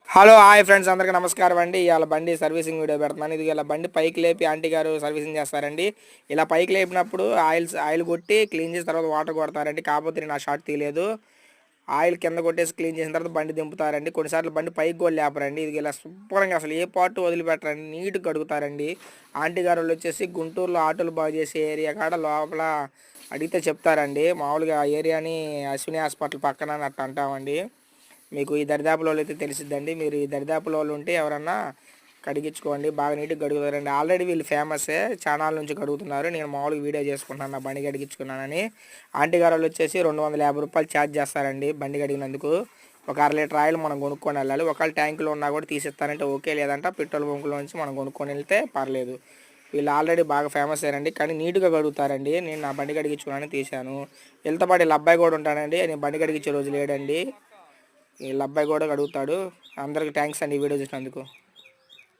Hello hi friends, అందరికీ నమస్కారం అండి. ఇవాళ బండి సర్వీసింగ్ వీడియో పెడుతున్నాను. ఇది ఇలా బండి పైకి లేపి ఆంటీ గారు సర్వీసింగ్ చేస్తారండి. ఇలా పైకి లేపినప్పుడు ఆయిల్ కొట్టి క్లీన్ చేసిన తర్వాత వాటర్ కొడతారండి. కాకపోతే నేను ఆ షార్ట్ తీయలేదు. ఆయిల్ కింద కొట్టేసి క్లీన్ చేసిన తర్వాత బండి దింపుతారండి. కొన్నిసార్లు బండి పైకి కూడా లేపరండి. ఇది ఇలా శుభ్రంగా అసలు ఏ పార్ట్ వదిలిపెట్టరండి, నీట్గా కడుగుతారండి. ఆంటీ గారు వాళ్ళు వచ్చేసి గుంటూరులో ఆటోలు బాగు చేసే ఏరియా కాడ లోపల అడిగితే చెప్తారండి. మామూలుగా ఆ ఏరియాని అశ్విని హాస్పిటల్ పక్కన అని అట్లా అంటామండి. మీకు ఈ దరిదాపులో అయితే తెలిసిద్దండి. మీరు ఈ దరిదాపులో ఉంటే ఎవరన్నా కడిగించుకోండి, బాగా నీట్గా కడుగుతారండి. ఆల్రెడీ వీళ్ళు ఫేమస్సే, ఛానల్ నుంచి కడుగుతున్నారు. నేను మామూలుగా వీడియో చేసుకుంటున్నాను నా బండి కడిగించుకున్నానని. ఆంటీ గారు వాళ్ళు వచ్చేసి 250 రూపాయలు ఛార్జ్ చేస్తారండి బండి కడిగినందుకు. ఒక 1/2 లీటర్ ఆయిల్ మనం కొనుక్కొని వెళ్ళాలి. ఒకవేళ ట్యాంకులో ఉన్నా కూడా తీసిస్తానంటే ఓకే, లేదంట పెట్రోల్ బంకులో నుంచి మనం కొనుక్కొని వెళ్తే పర్లేదు. వీళ్ళు ఆల్రెడీ బాగా ఫేమస్ అయ్యారండి, కానీ నీట్గా కడుగుతారండి. నేను నా బండి కడిగించుకున్నాను, తీశాను. వీళ్ళతో పాటు వీళ్ళ అబ్బాయి కూడా ఉంటానండి. నేను బండి కడిగించే రోజు లేడండి. వీళ్ళ అబ్బాయి కూడా అడుగుతాడు. అందరికి థ్యాంక్స్ అండి ఈ వీడియో చూసినందుకు.